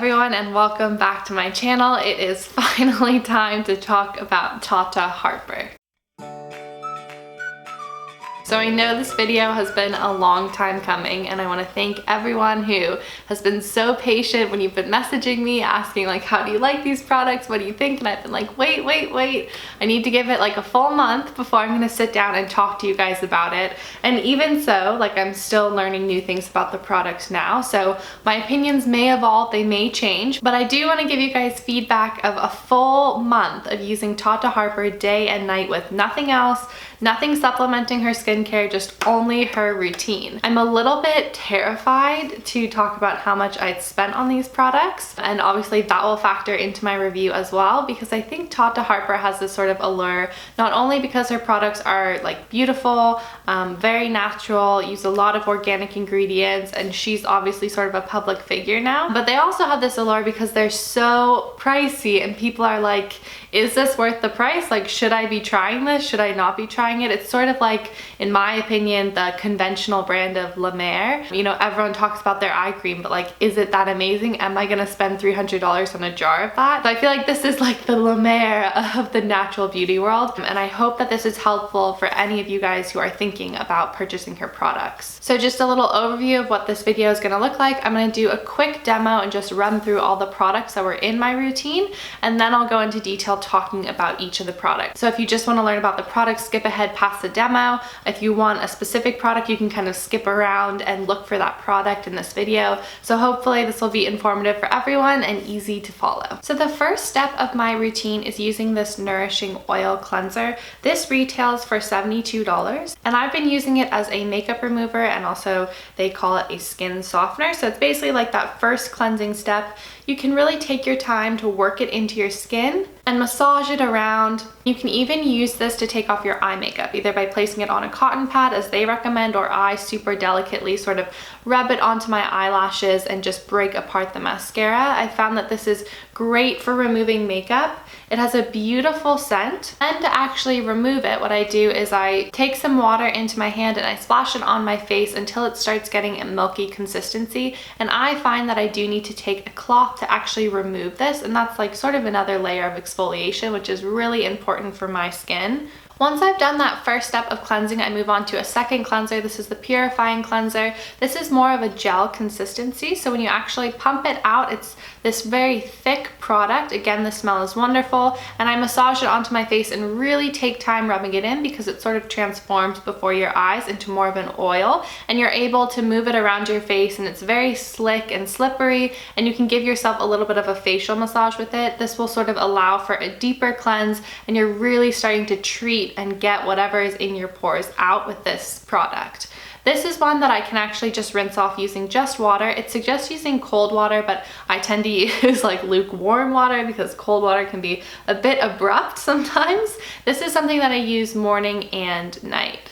everyone and welcome back to my channel. It is finally time to talk about Tata Harper. So I know this video has been a long time coming and I want to thank everyone who has been so patient when you've been messaging me asking like, how do you like these products? What do you think? And I've been like, wait. I need to give it like a full month before I'm going to sit down and talk to you guys about it. And even so, like I'm still learning new things about the product now. So my opinions may evolve, they may change, but I do want to give you guys feedback of a full month of using Tata Harper day and night with nothing else, nothing supplementing her skincare, just only her routine. I'm a little bit terrified to talk about how much I'd spent on these products, and obviously that will factor into my review as well, because I think Tata Harper has this sort of allure, not only because her products are like beautiful, very natural, use a lot of organic ingredients, and she's obviously sort of a public figure now, but they also have this allure because they're so pricey and people are like, is this worth the price? Like, should I be trying this? Should I not be trying it? It's sort of like, in my opinion, the conventional brand of La Mer. You know, everyone talks about their eye cream, but like, is it that amazing? Am I gonna spend $300 on a jar of that? So I feel like this is like the La Mer of the natural beauty world. And I hope that this is helpful for any of you guys who are thinking about purchasing her products. So just a little overview of what this video is gonna look like. I'm gonna do a quick demo and just run through all the products that were in my routine, and then I'll go into detail talking about each of the products. So if you just want to learn about the product, skip ahead past the demo. If you want a specific product, you can kind of skip around and look for that product in this video. So hopefully this will be informative for everyone and easy to follow. So the first step of my routine is using this Nourishing Oil Cleanser. This retails for $72 and I've been using it as a makeup remover, and also they call it a skin softener. So it's basically like that first cleansing step. You can really take your time to work it into your skin and massage it around. You can even use this to take off your eye makeup, either by placing it on a cotton pad as they recommend, or I super delicately sort of rub it onto my eyelashes and just break apart the mascara. I found that this is great for removing makeup. It has a beautiful scent. And to actually remove it, what I do is I take some water into my hand and I splash it on my face until it starts getting a milky consistency. And I find that I do need to take a cloth to actually remove this, and that's like sort of another layer of exfoliation, which is really important for my skin. Once I've done that first step of cleansing, I move on to a second cleanser. This is the Purifying Cleanser. This is more of a gel consistency, so when you actually pump it out, it's this very thick product. Again, the smell is wonderful, and I massage it onto my face and really take time rubbing it in because it sort of transforms before your eyes into more of an oil, and you're able to move it around your face, and it's very slick and slippery, and you can give yourself a little bit of a facial massage with it. This will sort of allow for a deeper cleanse, and you're really starting to treat and get whatever is in your pores out with this product. This is one that I can actually just rinse off using just water. It suggests using cold water, but I tend to use like lukewarm water because cold water can be a bit abrupt sometimes. This is something that I use morning and night.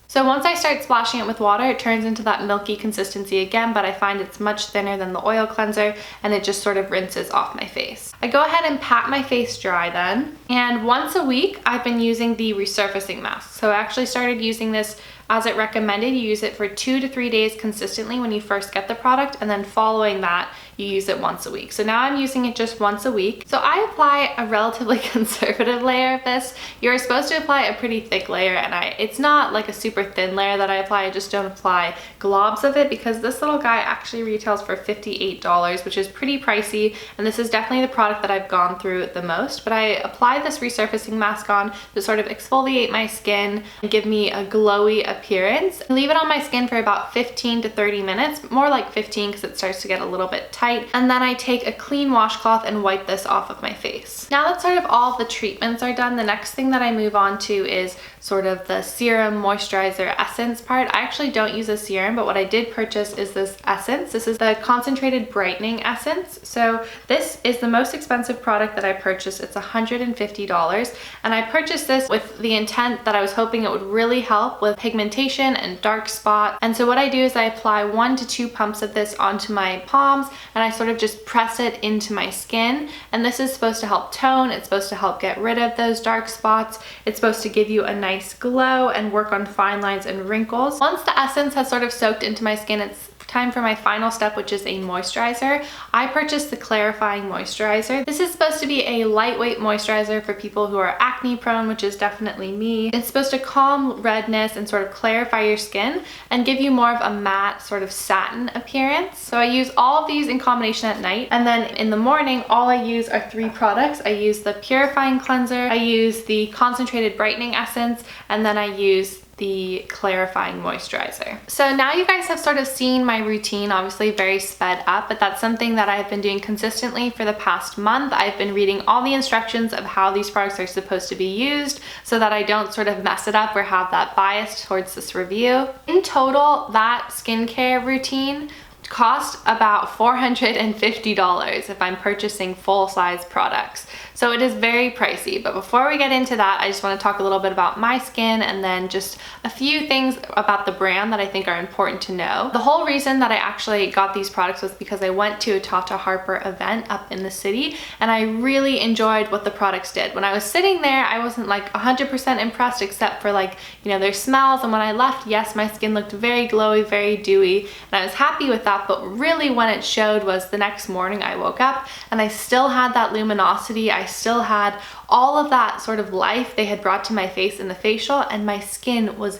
So once I start splashing it with water, it turns into that milky consistency again, but I find it's much thinner than the oil cleanser, and it just sort of rinses off my face. I go ahead and pat my face dry then, and once a week I've been using the Resurfacing Mask. So I actually started using this as it recommended. You use it for 2 to 3 days consistently when you first get the product, and then following that you use it once a week. So now I'm using it just once a week. So I apply a relatively conservative layer of this. You're supposed to apply a pretty thick layer, and it's not like a super thin layer that I apply. I just don't apply globs of it because this little guy actually retails for $58, which is pretty pricey, and this is definitely the product that I've gone through the most. But I apply this Resurfacing Mask on to sort of exfoliate my skin and give me a glowy appearance. I leave it on my skin for about 15 to 30 minutes, more like 15 because it starts to get a little bit tight, and then I take a clean washcloth and wipe this off of my face. Now that sort of all of the treatments are done, the next thing that I move on to is sort of the serum, moisturizer, essence part. I actually don't use a serum, but what I did purchase is this essence. This is the concentrated brightening essence. So this is the most expensive product that I purchased. It's $150, and I purchased this with the intent that I was hoping it would really help with pigmentation and dark spot. And so what I do is I apply 1 to 2 pumps of this onto my palms, and I sort of just press it into my skin. And this is supposed to help tone. It's supposed to help get rid of those dark spots. It's supposed to give you a nice glow and work on fine lines and wrinkles. Once the essence has sort of soaked into my skin, it's time for my final step, which is a moisturizer. I purchased the Clarifying Moisturizer. This is supposed to be a lightweight moisturizer for people who are acne prone, which is definitely me. It's supposed to calm redness and sort of clarify your skin and give you more of a matte sort of satin appearance. So I use all of these in combination at night, and then in the morning all I use are 3 products. I use the Purifying Cleanser, I use the Concentrated Brightening Essence, and then I use the Clarifying Moisturizer. So now you guys have sort of seen my routine, obviously very sped up, but that's something that I've been doing consistently for the past month. I've been reading all the instructions of how these products are supposed to be used so that I don't sort of mess it up or have that bias towards this review. In total, that skincare routine cost about $450 if I'm purchasing full-size products. So it is very pricey, but before we get into that, I just want to talk a little bit about my skin and then just a few things about the brand that I think are important to know. The whole reason that I actually got these products was because I went to a Tata Harper event up in the city and I really enjoyed what the products did. When I was sitting there, I wasn't like 100% impressed except for like, you know, their smells, and when I left, yes, my skin looked very glowy, very dewy, and I was happy with that, but really when it showed was the next morning I woke up and I still had that luminosity, I still had all of that sort of life they had brought to my face in the facial, and my skin was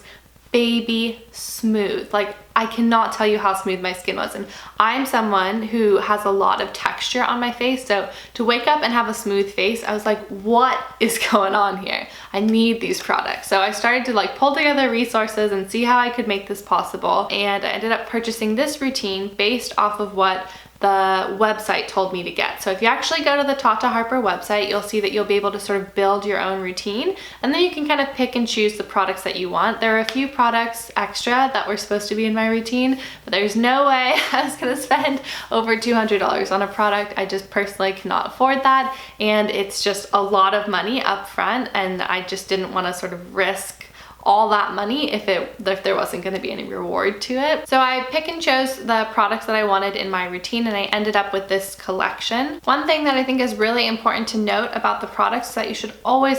baby smooth. Like, I cannot tell you how smooth my skin was, and I'm someone who has a lot of texture on my face, so to wake up and have a smooth face, I was like, what is going on here? I need these products. So I started to like pull together resources and see how I could make this possible, and I ended up purchasing this routine based off of what the website told me to get. So if you actually go to the Tata Harper website, you'll see that you'll be able to sort of build your own routine, and then you can kind of pick and choose the products that you want. There are a few products extra that were supposed to be in my routine, but there's no way I was gonna spend over $200 on a product. I just personally cannot afford that, and it's just a lot of money up front, and I just didn't want to sort of risk all that money if there wasn't going to be any reward to it. So I pick and chose the products that I wanted in my routine, and I ended up with this collection. One thing that I think is really important to note about the products is that you should always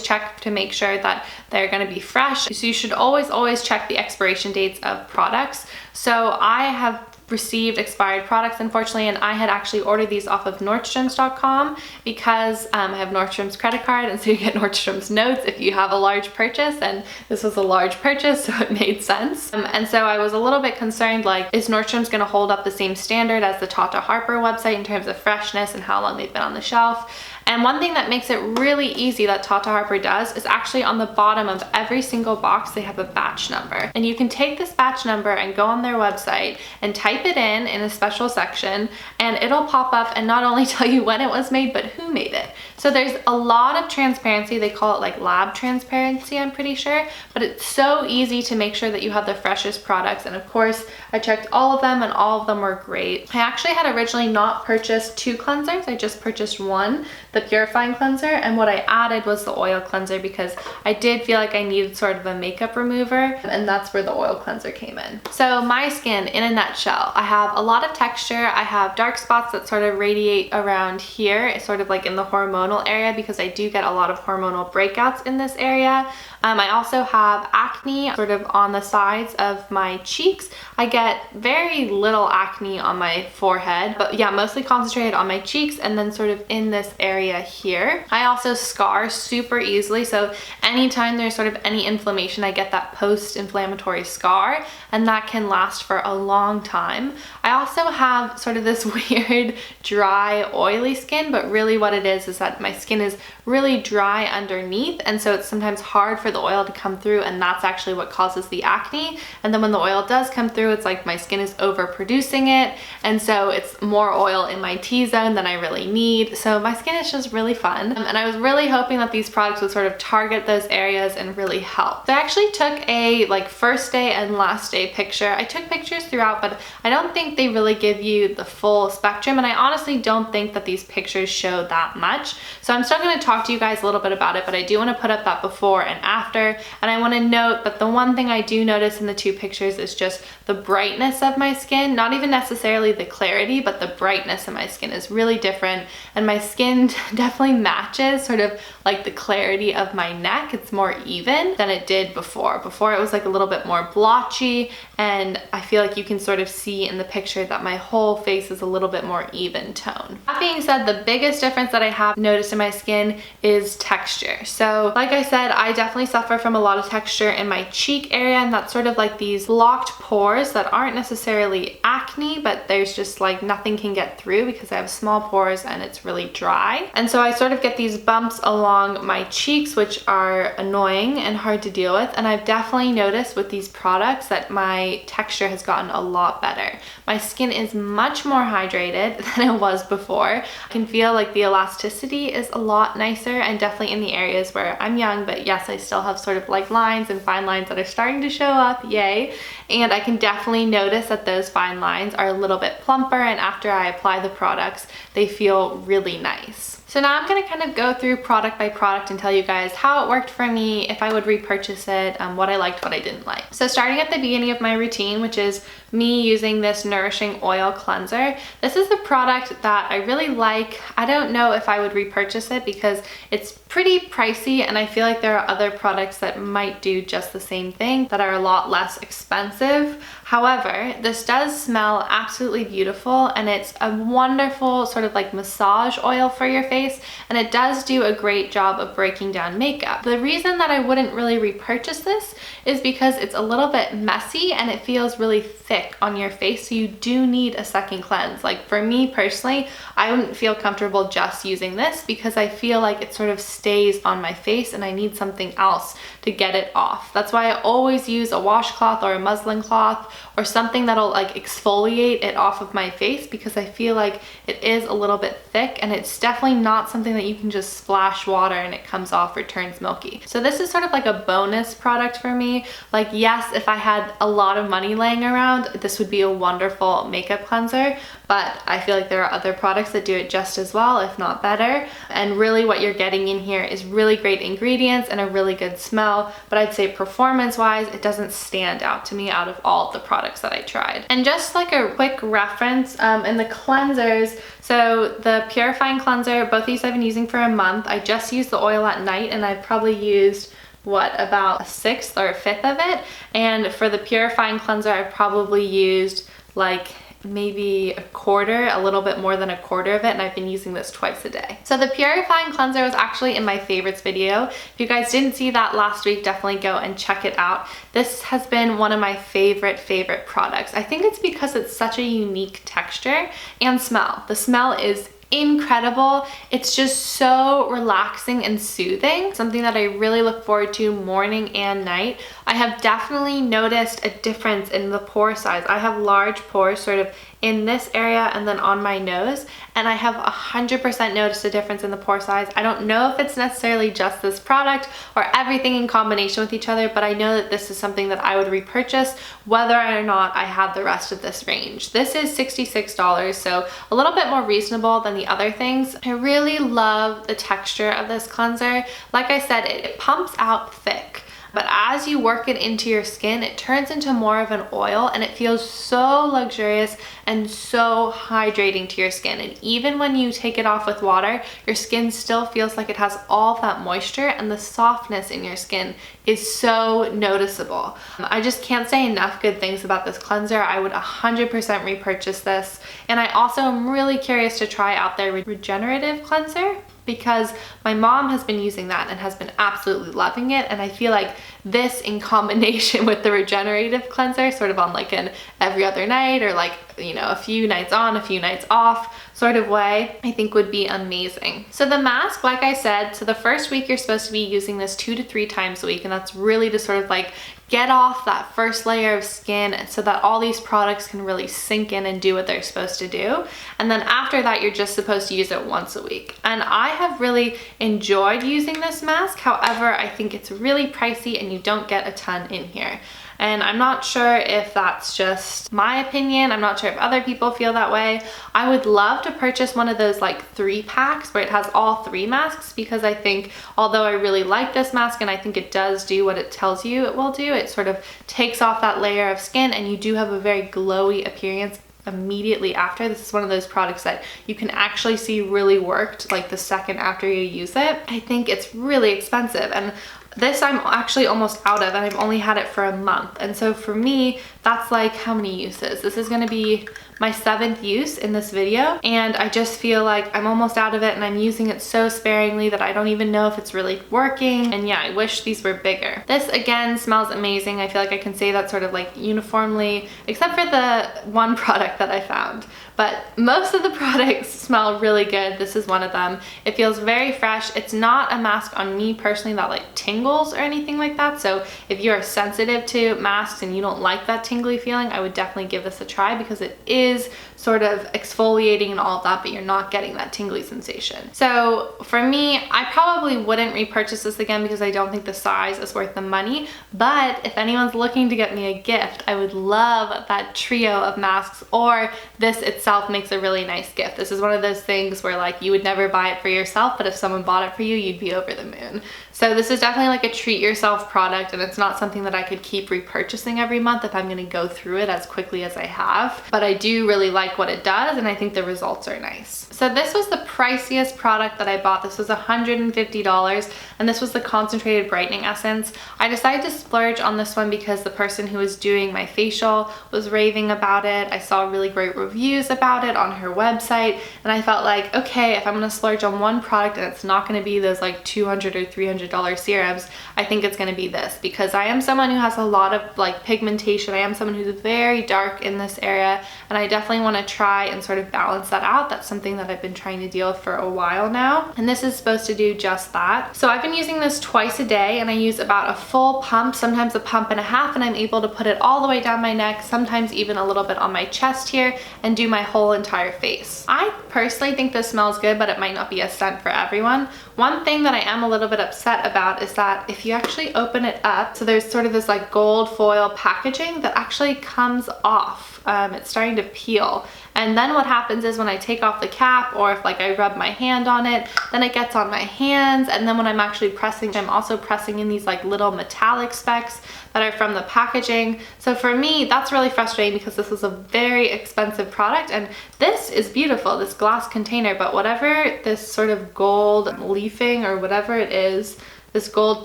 check to make sure that they're going to be fresh. So you should always check the expiration dates of products. So I have received expired products, unfortunately, and I had actually ordered these off of Nordstroms.com because I have Nordstrom's credit card, and so you get Nordstrom's notes if you have a large purchase, and this was a large purchase, so it made sense. And so I was a little bit concerned, like, is Nordstrom's gonna hold up the same standard as the Tata Harper website in terms of freshness and how long they've been on the shelf? And one thing that makes it really easy that Tata Harper does is actually on the bottom of every single box they have a batch number. And you can take this batch number and go on their website and type it in a special section, and it'll pop up and not only tell you when it was made, but who made it. So there's a lot of transparency. They call it like lab transparency, I'm pretty sure, but it's so easy to make sure that you have the freshest products. And of course, I checked all of them and all of them were great. I actually had originally not purchased 2 cleansers. I just purchased one, the Purifying Cleanser, and what I added was the oil cleanser because I did feel like I needed sort of a makeup remover, and that's where the oil cleanser came in. So my skin, in a nutshell, I have a lot of texture. I have dark spots that sort of radiate around here, sort of like in the hormonal area, because I do get a lot of hormonal breakouts in this area. I also have acne sort of on the sides of my cheeks. I get very little acne on my forehead, but yeah, mostly concentrated on my cheeks and then sort of in this area here. I also scar super easily, so anytime there's sort of any inflammation, I get that post-inflammatory scar, and that can last for a long time. I also have sort of this weird dry, oily skin, but really what it is that my skin is really dry underneath, and so it's sometimes hard for the oil to come through, and that's actually what causes the acne. And then when the oil does come through, it's like my skin is overproducing it, and so it's more oil in my T-zone than I really need. So my skin is just really fun, and I was really hoping that these products would sort of target those areas and really help. So I actually took a like first day and last day picture. I took pictures throughout, but I don't think they really give you the full spectrum, and I honestly don't think that these pictures show that much. So I'm still going to talk to you guys a little bit about it, but I do want to put up that before and after. And I want to note that the one thing I do notice in the 2 pictures is just the brightness of my skin, not even necessarily the clarity, but the brightness of my skin is really different, and my skin definitely matches sort of like the clarity of my neck. It's more even than it did before. Before it was like a little bit more blotchy, and I feel like you can sort of see in the picture that my whole face is a little bit more even tone. That being said, the biggest difference that I have noticed in my skin is texture. So like I said, I definitely suffer from a lot of texture in my cheek area, and that's sort of like these blocked pores that aren't necessarily acne, but there's just like nothing can get through because I have small pores and it's really dry. And so I sort of get these bumps along my cheeks, which are annoying and hard to deal with. And I've definitely noticed with these products that my texture has gotten a lot better. My skin is much more hydrated than it was before. I can feel like the elasticity is a lot nicer, and definitely in the areas where I'm young, but yes, I still have sort of like lines and fine lines that are starting to show up, yay. And I can definitely notice that those fine lines are a little bit plumper, and after I apply the products, they feel really nice. So now I'm gonna kind of go through product by product and tell you guys how it worked for me, if I would repurchase it, what I liked, what I didn't like. So starting at the beginning of my routine, which is me using this Nourishing Oil Cleanser. This is a product that I really like. I don't know if I would repurchase it because it's pretty pricey, and I feel like there are other products that might do just the same thing that are a lot less expensive. However, this does smell absolutely beautiful, and it's a wonderful sort of like massage oil for your face, and it does do a great job of breaking down makeup. The reason that I wouldn't really repurchase this is because it's a little bit messy and it feels really thick on your face, so you do need a second cleanse. Like for me personally, I wouldn't feel comfortable just using this because I feel like it sort of stays on my face and I need something else to get it off. That's why I always use a washcloth or a muslin cloth or something that'll like exfoliate it off of my face, because I feel like it is a little bit thick, and it's definitely not something that you can just splash water and it comes off or turns milky. So this is sort of like a bonus product for me. Like yes, if I had a lot of money laying around, this would be a wonderful makeup cleanser, but I feel like there are other products that do it just as well, if not better. And really what you're getting in here is really great ingredients and a really good smell, but I'd say performance wise, it doesn't stand out to me out of all of the products that I tried. And just like a quick reference, in the cleansers, so the Purifying Cleanser, both these I've been using for a month. I just used the oil at night, and I've probably used about a sixth or a fifth of it. And for the Purifying Cleanser, I've probably used like maybe a quarter, a little bit more than a quarter of it, and I've been using this twice a day. So the Purifying Cleanser was actually in my favorites video. If you guys didn't see that last week, definitely go and check it out. This has been one of my favorite products. I think it's because it's such a unique texture and smell. The smell is incredible. It's just so relaxing and soothing, something that I really look forward to morning and night. I have definitely noticed a difference in the pore size. I have large pores sort of in this area and then on my nose, and I have 100% noticed a difference in the pore size. I don't know if it's necessarily just this product or everything in combination with each other, but I know that this is something that I would repurchase whether or not I had the rest of this range. This is $66, so a little bit more reasonable than the other things. I really love the texture of this cleanser. Like I said, it pumps out thick, but as you work it into your skin, it turns into more of an oil, and it feels so luxurious and so hydrating to your skin. And even when you take it off with water, your skin still feels like it has all that moisture, and the softness in your skin is so noticeable. I just can't say enough good things about this cleanser. I would 100% repurchase this. And I also am really curious to try out their regenerative cleanser, because my mom has been using that and has been absolutely loving it, and I feel like this in combination with the regenerative cleanser, sort of on like an every other night or like, you know, a few nights on, a few nights off sort of way, I think would be amazing. So the mask, like I said, so the first week you're supposed to be using this 2 to 3 times a week, and that's really to sort of like get off that first layer of skin so that all these products can really sink in and do what they're supposed to do. And then after that, you're just supposed to use it once a week. And I have really enjoyed using this mask. However, I think it's really pricey and you don't get a ton in here. And I'm not sure if that's just my opinion. I'm not sure if other people feel that way. I would love to purchase one of those like 3-packs where it has all 3 masks, because I think although I really like this mask and I think it does do what it tells you it will do, it sort of takes off that layer of skin and you do have a very glowy appearance immediately after. This is one of those products that you can actually see really worked like the second after you use it. I think it's really expensive, and This I'm actually almost out of, and I've only had it for a month. And so for me, that's like how many uses? This is gonna be my 7th use in this video, and I just feel like I'm almost out of it, and I'm using it so sparingly that I don't even know if it's really working. And yeah, I wish these were bigger. This again smells amazing. I feel like I can say that sort of like uniformly, except for the one product that I found. But most of the products smell really good. This is one of them. It feels very fresh. It's not a mask on me personally that like tingles or anything like that. So if you are sensitive to masks and you don't like that tingly feeling, I would definitely give this a try, because it is sort of exfoliating and all of that, but you're not getting that tingly sensation. So for me, I probably wouldn't repurchase this again because I don't think the size is worth the money. But if anyone's looking to get me a gift, I would love that trio of masks, or this itself makes a really nice gift. This is one of those things where like you would never buy it for yourself, but if someone bought it for you, you'd be over the moon. So this is definitely like a treat yourself product, and it's not something that I could keep repurchasing every month if I'm gonna go through it as quickly as I have. But I do really like what it does, and I think the results are nice. So this was the priciest product that I bought. This was $150, and this was the concentrated brightening essence. I decided to splurge on this one because the person who was doing my facial was raving about it. I saw really great reviews about it on her website, and I felt like, okay, if I'm gonna splurge on one product and it's not gonna be those like $200 or $300 serums, I think it's gonna be this, because I am someone who has a lot of like pigmentation. I am someone who's very dark in this area, and I definitely wanna try and sort of balance that out. That's something that I've been trying to deal with for a while now, and this is supposed to do just that. So I've been using this twice a day, and I use about a full pump, sometimes a pump and a half, and I'm able to put it all the way down my neck, sometimes even a little bit on my chest here, and do my whole entire face. I personally think this smells good, but it might not be a scent for everyone. One thing that I am a little bit upset about is that if you actually open it up, so there's sort of this like gold foil packaging that actually comes off. It's starting to peel. And then what happens is when I take off the cap, or if like I rub my hand on it, then it gets on my hands. And then when I'm actually pressing, I'm also pressing in these like little metallic specks that are from the packaging. So for me, that's really frustrating because this is a very expensive product, and this is beautiful, this glass container, but whatever this sort of gold leafing or whatever it is, this gold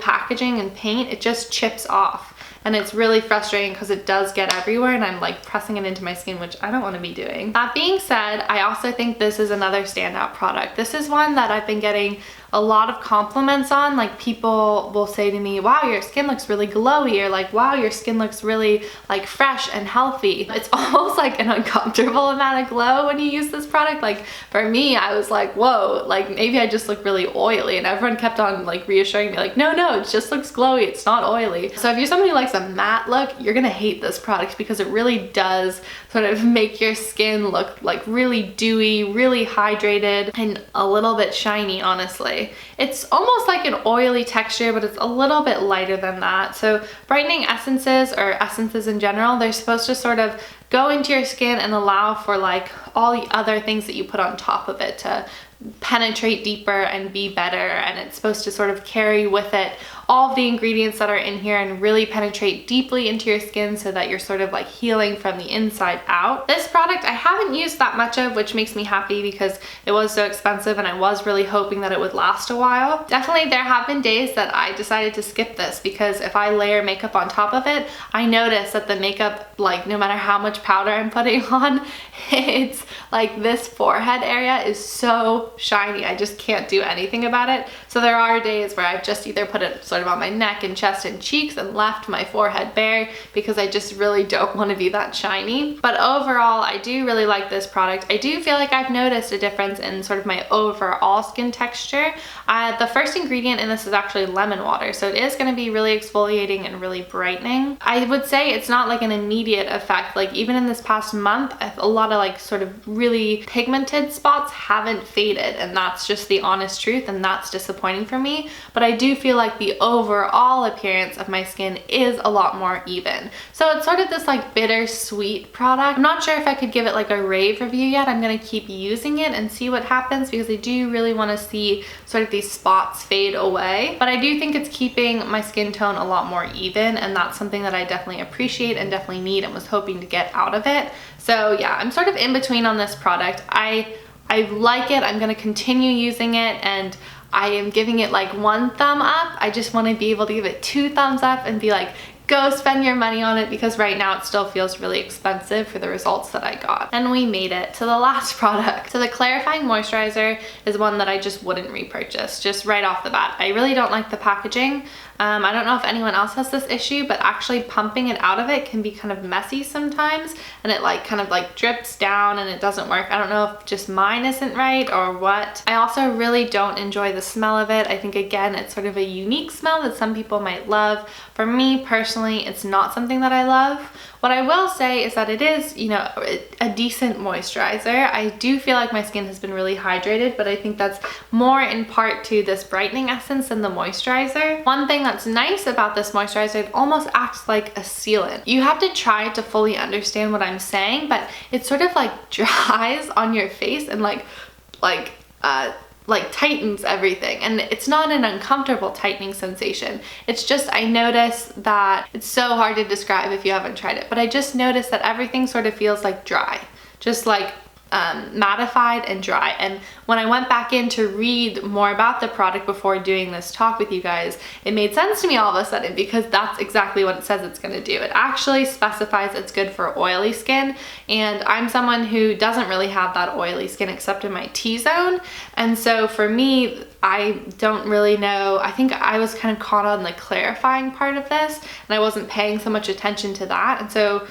packaging and paint, it just chips off. And it's really frustrating because it does get everywhere, and I'm like pressing it into my skin, which I don't want to be doing. That being said, I also think this is another standout product. This is one that I've been getting a lot of compliments on. Like people will say to me, wow, your skin looks really glowy, or like, wow, your skin looks really like fresh and healthy. It's almost like an uncomfortable amount of glow when you use this product. Like for me, I was like, whoa, like maybe I just look really oily, and everyone kept on like reassuring me like, no, it just looks glowy, it's not oily. So if you're somebody who likes a matte look, you're gonna hate this product because it really does sort of make your skin look like really dewy, really hydrated, and a little bit shiny, honestly. It's almost like an oily texture, but it's a little bit lighter than that. So brightening essences, or essences in general, they're supposed to sort of go into your skin and allow for like all the other things that you put on top of it to penetrate deeper and be better. And it's supposed to sort of carry with it all of the ingredients that are in here and really penetrate deeply into your skin so that you're sort of like healing from the inside out. This product I haven't used that much of, which makes me happy because it was so expensive and I was really hoping that it would last a while. Definitely there have been days that I decided to skip this because if I layer makeup on top of it, I notice that the makeup, like no matter how much powder I'm putting on, it's like this forehead area is so shiny. I just can't do anything about it. So there are days where I've just either put it sort of on my neck and chest and cheeks and left my forehead bare because I just really don't want to be that shiny. But overall, I do really like this product. I do feel like I've noticed a difference in sort of my overall skin texture. The first ingredient in this is actually lemon water, so it is going to be really exfoliating and really brightening. I would say it's not like an immediate effect. Like even in this past month, a lot of like sort of really pigmented spots haven't faded, and that's just the honest truth, and that's disappointing for me. But I do feel like the overall appearance of my skin is a lot more even. So it's sort of this like bittersweet product. I'm not sure if I could give it like a rave review yet. I'm gonna keep using it and see what happens because I do really want to see sort of these spots fade away. But I do think it's keeping my skin tone a lot more even, and that's something that I definitely appreciate and definitely need and was hoping to get out of it. So yeah, I'm sort of in between on this product. I like it. I'm going to continue using it, and I am giving it like 1 thumb up. I just want to be able to give it 2 thumbs up and be like, go spend your money on it, because right now it still feels really expensive for the results that I got. And we made it to the last product. So the clarifying moisturizer is one that I just wouldn't repurchase, just right off the bat. I really don't like the packaging. I don't know if anyone else has this issue, but actually pumping it out of it can be kind of messy sometimes, and it like kind of like drips down and it doesn't work. I don't know if just mine isn't right or what. I also really don't enjoy the smell of it. I think again, it's sort of a unique smell that some people might love. For me personally, it's not something that I love. What I will say is that it is, you know, a decent moisturizer. I do feel like my skin has been really hydrated, but I think that's more in part to this brightening essence than the moisturizer. One thing that's nice about this moisturizer, it almost acts like a sealant. You have to try to fully understand what I'm saying, but it sort of like dries on your face and like tightens everything, and it's not an uncomfortable tightening sensation. It's just, I noticed that it's so hard to describe if you haven't tried it, but I just noticed that everything sort of feels like dry, just like mattified and dry. And when I went back in to read more about the product before doing this talk with you guys, it made sense to me all of a sudden, because that's exactly what it says it's going to do. It actually specifies it's good for oily skin, and I'm someone who doesn't really have that oily skin except in my T-zone, and so for me, I don't really know. I think I was kind of caught on the clarifying part of this, and I wasn't paying so much attention to that, and so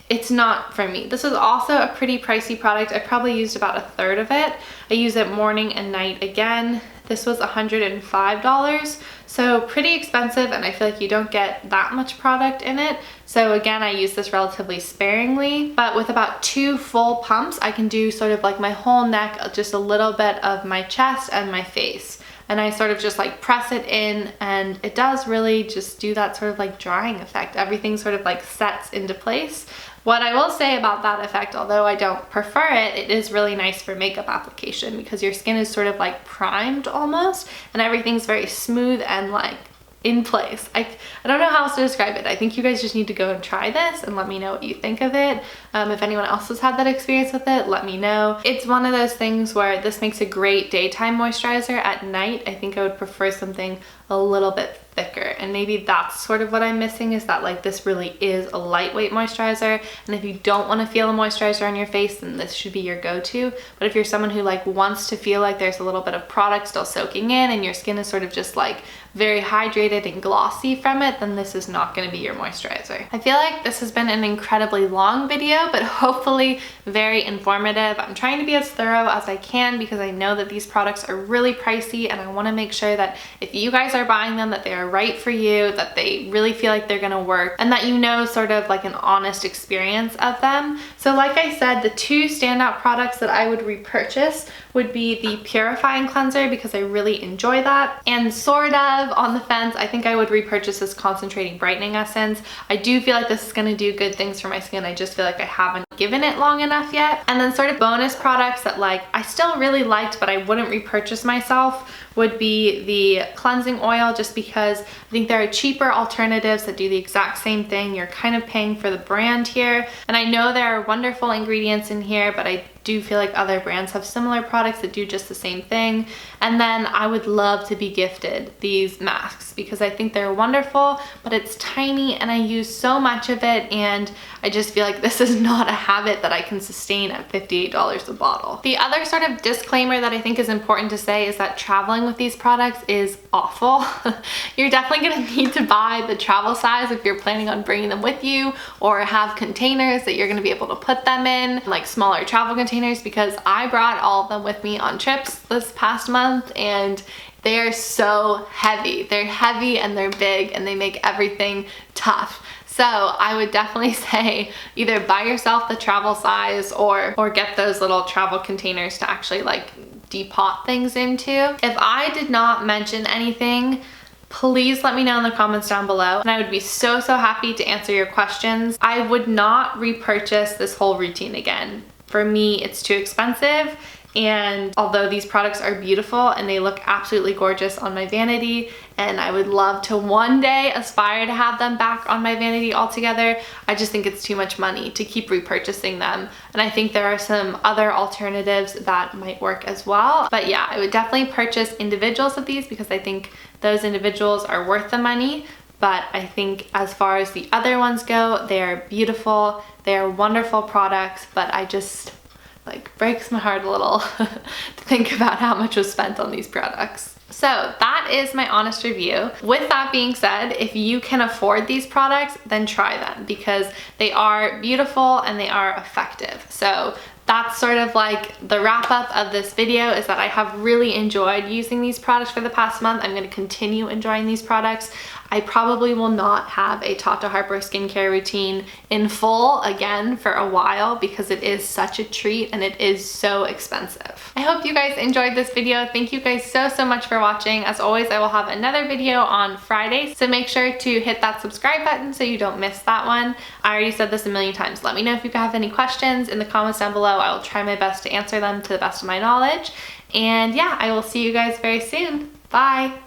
it's not for me. This is also a pretty pricey product. I probably used about 1/3 of it. I use it morning and night again. This was $105, so pretty expensive, and I feel like you don't get that much product in it. So again, I use this relatively sparingly, but with about 2 full pumps, I can do sort of like my whole neck, just a little bit of my chest and my face. And I sort of just like press it in, and it does really just do that sort of like drying effect. Everything sort of like sets into place. What I will say about that effect, although I don't prefer it, it is really nice for makeup application, because your skin is sort of like primed almost, and everything's very smooth and like in place. I don't know how else to describe it. I think you guys just need to go and try this and let me know what you think of it. If anyone else has had that experience with it, let me know. It's one of those things where this makes a great daytime moisturizer. At night, I think I would prefer something a little bit thicker, and maybe that's sort of what I'm missing, is that like this really is a lightweight moisturizer, and if you don't want to feel a moisturizer on your face, then this should be your go-to. But if you're someone who like wants to feel like there's a little bit of product still soaking in and your skin is sort of just like very hydrated and glossy from it, then this is not going to be your moisturizer. I feel like this has been an incredibly long video, but hopefully very informative. I'm trying to be as thorough as I can, because I know that these products are really pricey, and I want to make sure that if you guys are buying them, that they are right for you, that they really feel like they're going to work, and that you know sort of like an honest experience of them. So like I said, the 2 standout products that I would repurchase would be the Purifying Cleanser, because I really enjoy that, and sort of on the fence, I think I would repurchase this Concentrating Brightening Essence. I do feel like this is going to do good things for my skin. I just feel like I haven't given it long enough yet. And then sort of bonus products that like I still really liked, but I wouldn't repurchase myself, would be the cleansing oil, just because I think there are cheaper alternatives that do the exact same thing. You're kind of paying for the brand here, and I know there are wonderful ingredients in here, but I do feel like other brands have similar products that do just the same thing. And then I would love to be gifted these masks, because I think they're wonderful, but it's tiny and I use so much of it, and I just feel like this is not a habit that I can sustain at $58 a bottle. The other sort of disclaimer that I think is important to say is that traveling with these products is awful. You're definitely going to need to buy the travel size if you're planning on bringing them with you, or have containers that you're going to be able to put them in, like smaller travel containers, because I brought all of them with me on trips this past month, and they are so heavy. They're heavy and they're big, and they make everything tough. So I would definitely say either buy yourself the travel size, or get those little travel containers to actually like depot things into. If I did not mention anything, please let me know in the comments down below, and I would be so happy to answer your questions. I would not repurchase this whole routine again. For me, it's too expensive. And although these products are beautiful and they look absolutely gorgeous on my vanity, and I would love to one day aspire to have them back on my vanity altogether, I just think it's too much money to keep repurchasing them. And I think there are some other alternatives that might work as well. But yeah, I would definitely purchase individuals of these because I think those individuals are worth the money. But I think as far as the other ones go, they are beautiful, they are wonderful products, but I just, like, breaks my heart a little to think about how much was spent on these products. So that is my honest review. With that being said, if you can afford these products, then try them because they are beautiful and they are effective. So that's sort of like the wrap up of this video, is that I have really enjoyed using these products for the past month. I'm going to continue enjoying these products. I probably will not have a Tata Harper skincare routine in full again for a while because it is such a treat and it is so expensive. I hope you guys enjoyed this video. Thank you guys so much for watching. As always, I will have another video on Friday, so make sure to hit that subscribe button so you don't miss that one. I already said this a million times. Let me know if you have any questions in the comments down below. I will try my best to answer them to the best of my knowledge. And yeah, I will see you guys very soon. Bye.